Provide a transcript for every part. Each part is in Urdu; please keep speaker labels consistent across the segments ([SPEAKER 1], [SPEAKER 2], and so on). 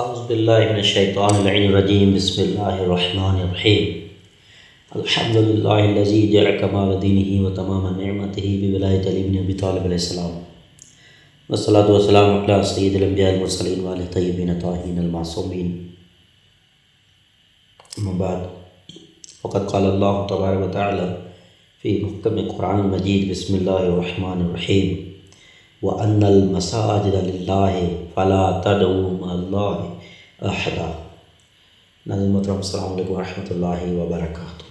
[SPEAKER 1] اعوذ باللہ من الشیطان اللعین الرجیم بسم اللہ الرحمن الرحیم الحمد للہ الذی جعل کمال دینہ و تمام نعمتہ بولایت علی بن ابی طالب علیہ السلام والصلاة والسلام علی سید الانبیاء المرسلین وآلہ الطیبین الطاہرین المعصومین اما بعد فقد قال اللہ تبارک و تعالی فی محکم قرآن المجید بسم اللہ الرحمن الرحیم وَأَنَّ الْمَسَاجِدَ لِلَّهِ فَلَا تَدْعُوا مَعَ اللَّهِ أَحَدًا۔ ناظرین محترم السلام علیکم ورحمۃ اللہ وبرکاتہ۔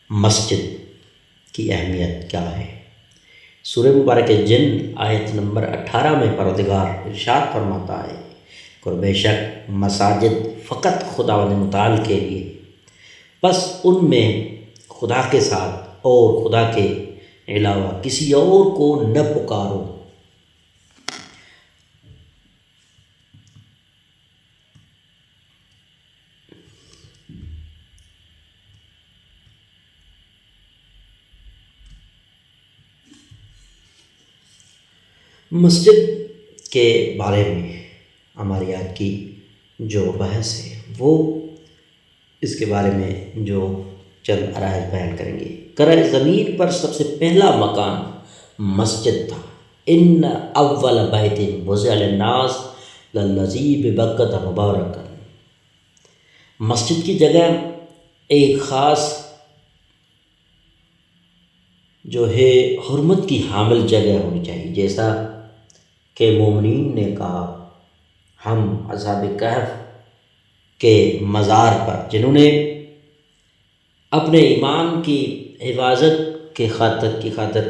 [SPEAKER 1] مسجد کی اہمیت کیا ہے؟ سورہ مبارک جن آیت نمبر 18 میں پروردگار ارشاد فرماتا ہے کہ بے شک مساجد فقط خداوند متعال کے لیے، بس ان میں خدا کے ساتھ اور خدا کے علاوہ کسی اور کو نہ پکارو۔ مسجد کے بارے میں ہماری آج کی جو بحث ہے وہ اس کے بارے میں جو چند عرائض بیان کریں گے۔ کرۂ زمین پر سب سے پہلا مکان مسجد تھا۔ ان اول بیت وضع للناس للذی ببکۃ مبارکا۔ مسجد کی جگہ ایک خاص جو ہے حرمت کی حامل جگہ ہونی چاہیے، جیسا کہ مومنین نے کہا ہم اصحاب کہف کے مزار پر، جنہوں نے اپنے ایمان کی حفاظت کی خاطر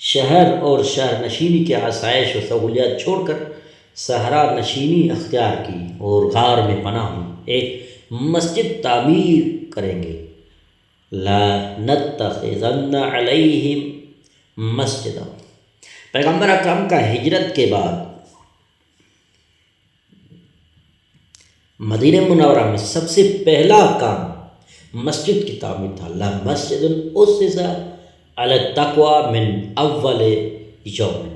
[SPEAKER 1] شہر اور شہر نشینی کے آسائش و سہولیات چھوڑ کر صحرا نشینی اختیار کی اور غار میں پناہ ہوئی، ایک مسجد تعمیر کریں گے۔ لا نتخذن علیہم مسجدا۔ پیغمبر اکرم کا ہجرت کے بعد مدینہ منورہ میں سب سے پہلا کام مسجد کی تعمیر تھا۔ لا مسجد اسس علی التقوی من اول یوم۔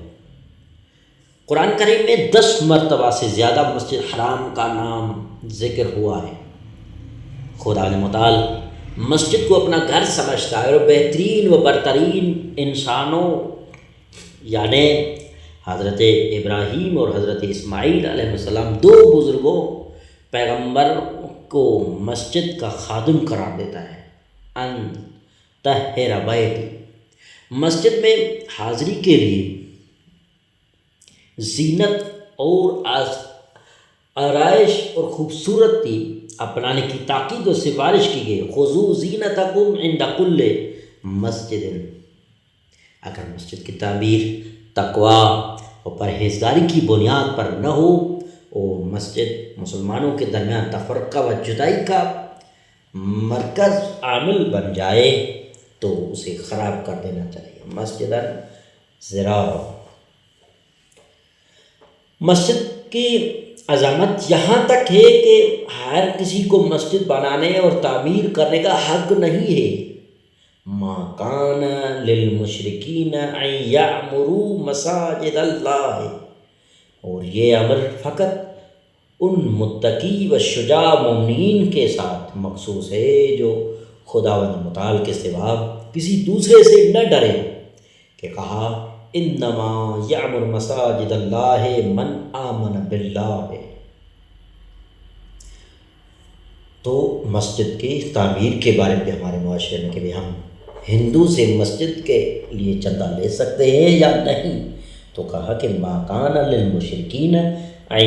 [SPEAKER 1] قرآن کریم میں 10 مرتبہ سے زیادہ مسجد حرام کا نام ذکر ہوا ہے۔ خدا متعال مسجد کو اپنا گھر سمجھتا ہے اور بہترین و برترین انسانوں یعنی حضرت ابراہیم اور حضرت اسماعیل علیہ السلام، 2 بزرگوں پیغمبر کو مسجد کا خادم قرار دیتا ہے۔ ان طہر بیتی، مسجد میں حاضری کے لیے زینت اور آرائش اور خوبصورتی اپنانے کی تاکید و سفارش کی گئی۔ خذوا زینتکم عند کل مسجد۔ اگر مسجد کی تعمیر تقوی اور پرہیزگاری کی بنیاد پر نہ ہو اور مسجد مسلمانوں کے درمیان تفرقہ و جدائی کا مرکز عامل بن جائے تو اسے خراب کر دینا چاہیے۔ مسجد ضرار۔ مسجد کی عظمت یہاں تک ہے کہ ہر کسی کو مسجد بنانے اور تعمیر کرنے کا حق نہیں ہے۔ ما کان للمشرکین ان یعمروا مساجد اللہ، اور یہ امر فقط ان متقی و شجاع مومنین کے ساتھ مخصوص ہے جو خداوند متعال کے سوا کسی دوسرے سے نہ ڈرے، کہ کہا انما یعمر مساجد اللہ من آمن باللہ۔ تو مسجد کی تعمیر کے بارے میں ہمارے معاشرے میں کہ ہم ہندو سے مسجد کے لیے چندہ لے سکتے ہیں یا نہیں، تو کہا کہ ما کان للمشرکین ان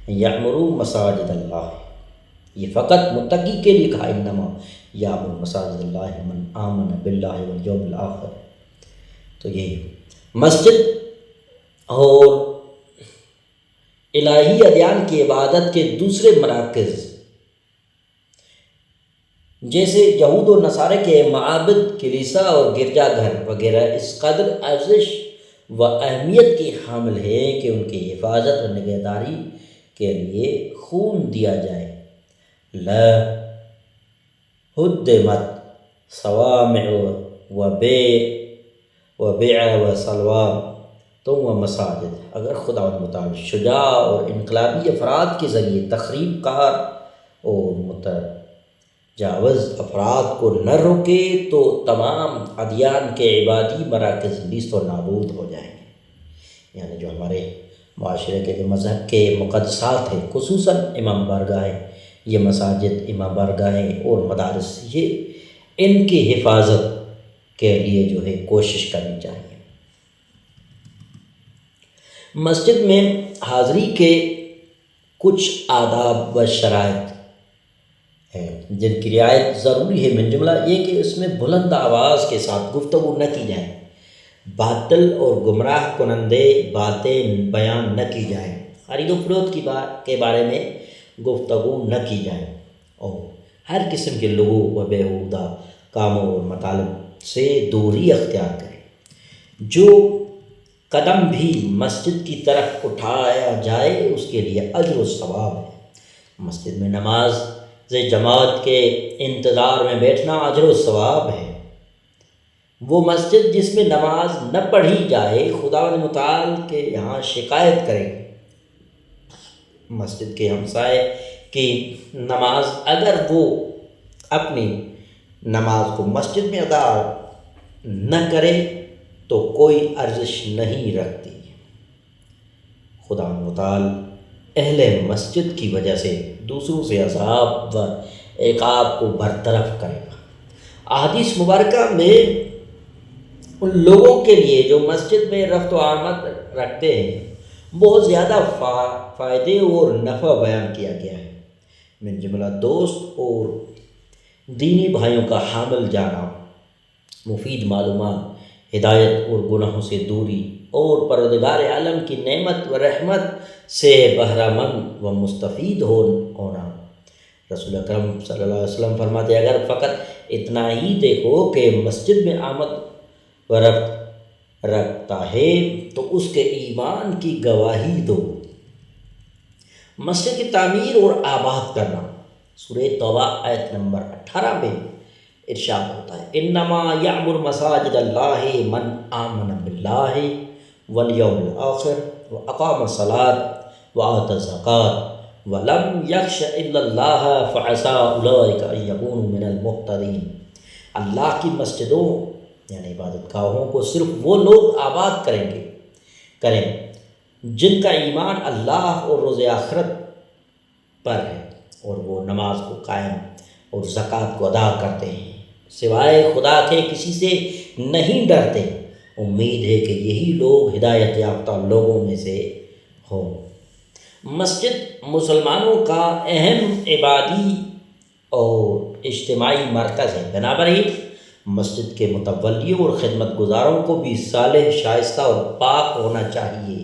[SPEAKER 1] یعمروا مساجد اللہ، یہ فقط متقی کے لیے کہا انما یعمر مساجد اللہ من آمن باللہ والیوم الآخر۔ تو یہ مسجد اور الہی ادیان کی عبادت کے دوسرے مراکز جیسے یہود و نصارہ کے معابد، کلیسا اور گرجا گھر وغیرہ اس قدر ارزش و اہمیت کی حامل ہے کہ ان کی حفاظت اور نگہداری کے لیے خون دیا جائے۔ لا ہدمت صوامع و بیع و صلوات تو وہ مساجد، اگر خداوند متعال شجاع اور انقلابی افراد کے ذریعے تخریب کار اور متجاوز افراد کو نہ روکے تو تمام ادیان کے عبادی مراکز نیست و نابود ہو جائیں گے۔ یعنی جو ہمارے معاشرے کے جو مذہب کے مقدسات ہیں، خصوصاً امام بارگاہیں، یہ مساجد، امام بارگاہیں اور مدارس، یہ ان کی حفاظت کے لیے جو ہے کوشش کرنی چاہیے۔ مسجد میں حاضری کے کچھ آداب و شرائط ہیں جن کی رعایت ضروری ہے۔ من جملہ یہ کہ اس میں بلند آواز کے ساتھ گفتگو نہ کی جائے، باطل اور گمراہ کنندے باتیں بیان نہ کی جائیں، خرید و فروخت کے بارے میں گفتگو نہ کی جائے، اور ہر قسم کے لغو و بیہودہ کاموں اور مطالب سے دوری اختیار کریں۔ جو قدم بھی مسجد کی طرف اٹھایا جائے اس کے لیے اجر و ثواب ہے۔ مسجد میں نماز جماعت کے انتظار میں بیٹھنا اجر و ثواب ہے۔ وہ مسجد جس میں نماز نہ پڑھی جائے خداوند متعال کے یہاں شکایت کرے گی۔ مسجد کے ہمسائے کی نماز اگر وہ اپنی نماز کو مسجد میں ادا نہ کرے تو کوئی ارزش نہیں رکھتی۔ خداوند متعال اہل مسجد کی وجہ سے دوسروں سے عذاب و عقاب کو برطرف کرے گا۔ احادیث مبارکہ میں ان لوگوں کے لیے جو مسجد میں رفت و آمد رکھتے ہیں بہت زیادہ فائدے اور نفع بیان کیا گیا ہے۔ من جملہ دوست اور دینی بھائیوں کا حامل جانا، مفید معلومات، ہدایت اور گناہوں سے دوری، اور پروردگار عالم کی نعمت و رحمت سے بہرہ مند و مستفید ہونا۔ رسول اکرم صلی اللہ علیہ وسلم فرماتے ہیں اگر فقط اتنا ہی دیکھو کہ مسجد میں آمد و رفت رکھتا ہے تو اس کے ایمان کی گواہی دو۔ مسجد کی تعمیر اور آباد کرنا، سورہ توبہ آیت نمبر 18 میں ارشاد ہوتا ہے انما یعمر مساجد اللہ من آمن باللہ والیوم الآخر واقام الصلاۃ وآتى الزکاۃ ولم یخش الا اللہ فعسى اولئک ان یکونوا من المہتدین۔ اللہ کی مسجدوں یعنی عبادت گاہوں کو صرف وہ لوگ آباد کریں جن کا ایمان اللہ اور روز آخرت پر ہے، اور وہ نماز کو قائم اور زکوٰۃ کو ادا کرتے ہیں، سوائے خدا کے کسی سے نہیں ڈرتے۔ امید ہے کہ یہی لوگ ہدایت یافتہ لوگوں میں سے ہوں۔ مسجد مسلمانوں کا اہم عبادی اور اجتماعی مرکز ہے، بنابراین مسجد کے متولیوں اور خدمت گزاروں کو بھی صالح، شائستہ اور پاک ہونا چاہیے۔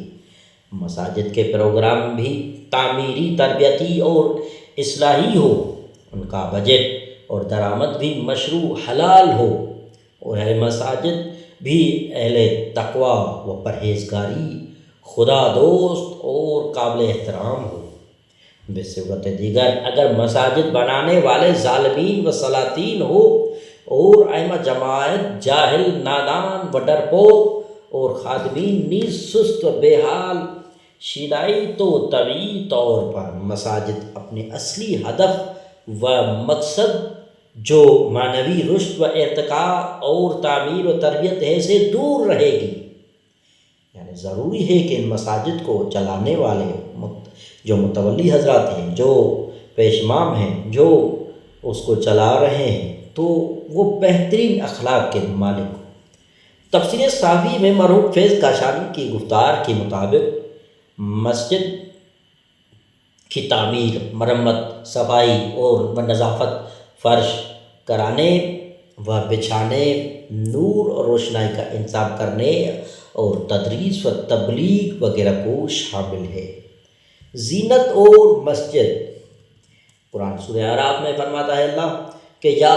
[SPEAKER 1] مساجد کے پروگرام بھی تعمیری، تربیتی اور اصلاحی ہو، ان کا بجٹ اور درآمد بھی مشروع حلال ہو، اور اہل مساجد بھی اہل تقوی و پرہیزگاری، خدا دوست اور قابل احترام ہو۔ بصورت دیگر اگر مساجد بنانے والے ظالمین و سلاطین ہو اور ائمہ جماعت جاہل، نادان و ڈرپوک اور خادمین نیز سست و بے حال شیدائی، تو طبعی طور پر مساجد اپنے اصلی ہدف و مقصد جو معنوی رشد و ارتقاء اور تعمیر و تربیت ہے سے دور رہے گی۔ یعنی ضروری ہے کہ ان مساجد کو چلانے والے جو متولی حضرات ہیں، جو پیش امام ہیں، جو اس کو چلا رہے ہیں، تو وہ بہترین اخلاق کے مالک ہوں۔ تفسیر صافی میں مرحوم فیض کاشانی کی گفتار کے مطابق مسجد کی تعمیر، مرمت، صفائی اور نظافت، فرش کرانے و بچھانے، نور اور روشنائی کا انتظام کرنے اور تدریس و تبلیغ وغیرہ کو شامل ہے۔ زینت اور مسجد، قرآن سورہ اعراف میں فرماتا ہے اللہ کہ یا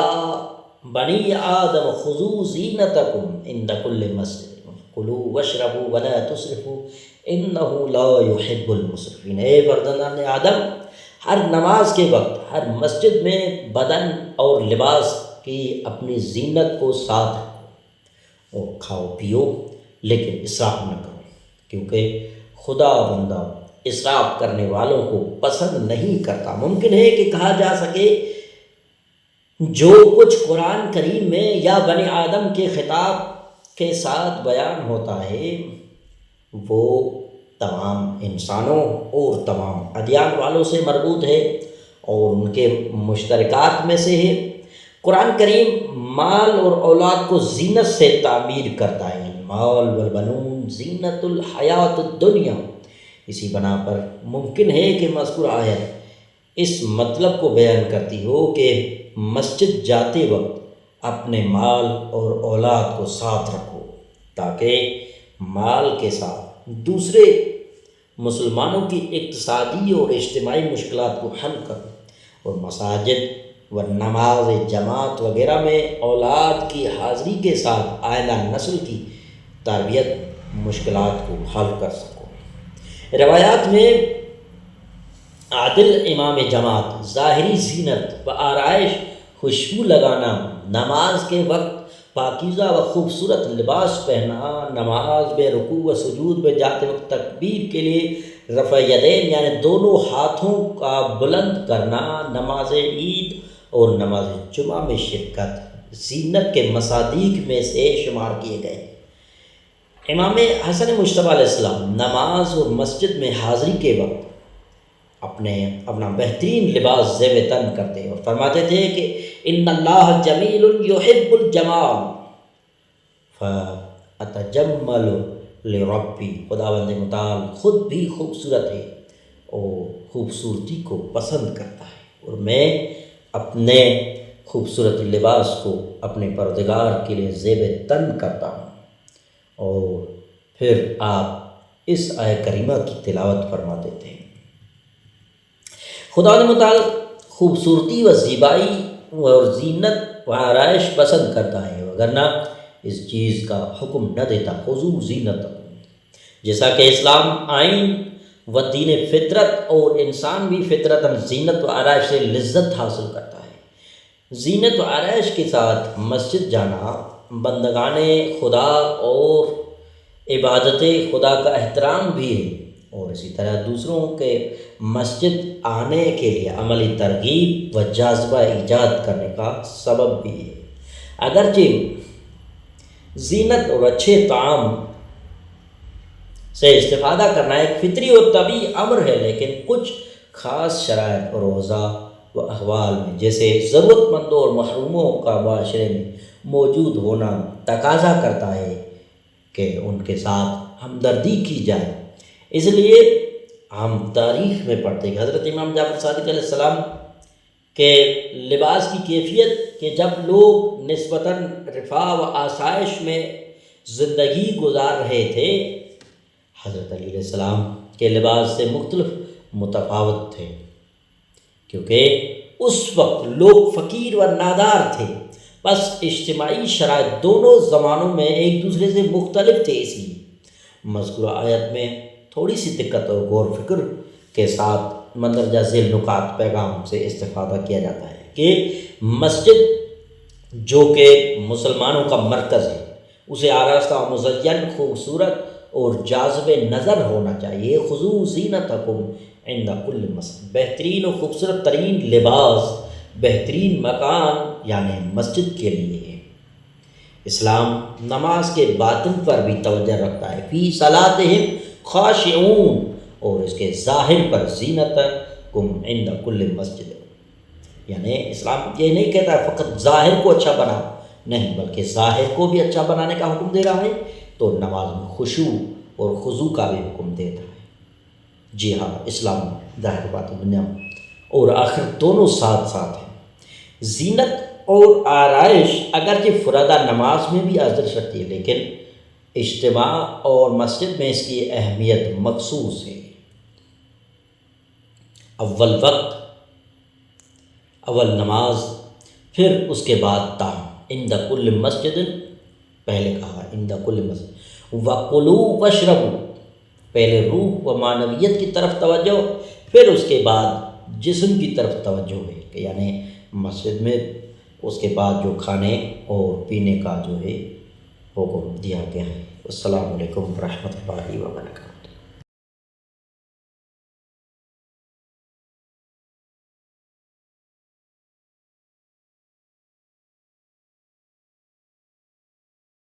[SPEAKER 1] بنی آدم خذوا زینتکم عند کل مسجد کلوا واشربوا ولا تسرفوا انہ لا یحب المسرفین۔ اے فرزندان آدم، ہر نماز کے وقت ہر مسجد میں بدن اور لباس کی اپنی زینت کو ساتھ رکھو اور کھاؤ پیو، لیکن اسراف نہ کرو۔ کیونکہ خدا بندہ اسراف کرنے والوں کو پسند نہیں کرتا۔ ممکن ہے کہ کہا جا سکے جو کچھ قرآن کریم میں یا بنی آدم کے خطاب کے ساتھ بیان ہوتا ہے وہ تمام انسانوں اور تمام ادیان والوں سے مربوط ہے اور ان کے مشترکات میں سے ہے۔ قرآن کریم مال اور اولاد کو زینت سے تعبیر کرتا ہے، مال والبنون زینت الحیات الدنیا۔ اسی بنا پر ممکن ہے کہ مذکور آیت اس مطلب کو بیان کرتی ہو کہ مسجد جاتے وقت اپنے مال اور اولاد کو ساتھ رکھو تاکہ مال کے ساتھ دوسرے مسلمانوں کی اقتصادی اور اجتماعی مشکلات کو حل کرو، اور مساجد و نماز جماعت وغیرہ میں اولاد کی حاضری کے ساتھ آئندہ نسل کی تربیت مشکلات کو حل کر سکو۔ روایات میں عادل امام جماعت ظاہری زینت و آرائش، خوشبو لگانا، نماز کے وقت پاکیزہ و خوبصورت لباس پہننا، نماز میں رکوع و سجود میں جاتے وقت تکبیر کے لیے رفع یدین یعنی دونوں ہاتھوں کا بلند کرنا، نماز عید اور نماز جمعہ میں شرکت زینت کے مصادیق میں سے شمار کیے گئے۔ امام حسن مجتبی علیہ السلام نماز اور مسجد میں حاضری کے وقت اپنا بہترین لباس زیب تن کرتے اور فرماتے تھے کہ ان اللہ جمیل یحب الجمال فاتجمل لربی، خداوند متعال خود بھی خوبصورت ہے اور خوبصورتی کو پسند کرتا ہے، اور میں اپنے خوبصورت لباس کو اپنے پروردگار کے لیے زیب تن کرتا ہوں۔ اور پھر آپ اس آیہ کریمہ کی تلاوت فرماتے تھے۔ خدا متعال خوبصورتی و زیبائی اور زینت و آرائش پسند کرتا ہے، وگرنہ اس چیز کا حکم نہ دیتا خذوا زینتکم، جیسا کہ اسلام آئین و دین فطرت اور انسان بھی فطرتاً زینت و آرائش سے لذت حاصل کرتا ہے۔ زینت و آرائش کے ساتھ مسجد جانا بندگان خدا اور عبادت خدا کا احترام بھی ہے، اور اسی طرح دوسروں کے مسجد آنے کے لیے عملی ترغیب و جاذبہ ایجاد کرنے کا سبب بھی ہے۔ اگرچہ زینت اور اچھے طعام سے استفادہ کرنا ایک فطری اور طبیعی امر ہے، لیکن کچھ خاص شرائط اور اوضاع و احوال میں جیسے ضرورت مندوں اور محروموں کا معاشرے میں موجود ہونا تقاضا کرتا ہے کہ ان کے ساتھ ہمدردی کی جائے۔ اس لیے ہم تاریخ میں پڑھتے کہ حضرت امام جعفر صادق علیہ السلام کے لباس کی کیفیت کہ جب لوگ نسبتاً رفاہ و آسائش میں زندگی گزار رہے تھے، حضرت علی علیہ السلام کے لباس سے متفاوت تھے، کیونکہ اس وقت لوگ فقیر و نادار تھے، بس اجتماعی شرائط دونوں زمانوں میں ایک دوسرے سے مختلف تھے۔ اس لیے مذکورہ آیت میں تھوڑی سی دقت اور غور فکر کے ساتھ مندرجہ ذیل نکات پیغام سے استفادہ کیا جاتا ہے کہ مسجد جو کہ مسلمانوں کا مرکز ہے اسے آراستہ و مزین، خوبصورت اور جاذب نظر ہونا چاہیے۔ خذوا زینتکم عند کل مسجد، بہترین و خوبصورت ترین لباس بہترین مکان یعنی مسجد کے لیے ہے۔ اسلام نماز کے باطن پر بھی توجہ رکھتا ہے، فی صلاتہم خاشعون، اور اس کے ظاہر پر زینتکم عند کل مسجد، یعنی اسلام یہ نہیں کہتا ہے فقط ظاہر کو اچھا بناؤ، نہیں بلکہ ظاہر کو بھی اچھا بنانے کا حکم دے رہا ہے، تو نماز میں خشوع اور خضوع کا بھی حکم دیتا ہے۔ جی ہاں، اسلام ظاہر باطن دنیا اور آخر دونوں ساتھ ساتھ ہیں۔ زینت اور آرائش اگرچہ فرادہ نماز میں بھی اثر رکھتی ہے، لیکن اجتماع اور مسجد میں اس کی اہمیت مخصوص ہے۔ اول وقت، اول نماز، پھر اس کے بعد طعام، عند کل مسجد، پہلے کہا عند کل مسجد، وَكُلُوا وَاشْرَبُوا، پہلے روح و معنویت کی طرف توجہ، پھر اس کے بعد جسم کی طرف توجہ ہے کہ یعنی مسجد میں اس کے بعد جو کھانے اور پینے کا جو ہے حکم دیا گیا ہے السلام علیکم ورحمۃ اللہ وبرکاتہ.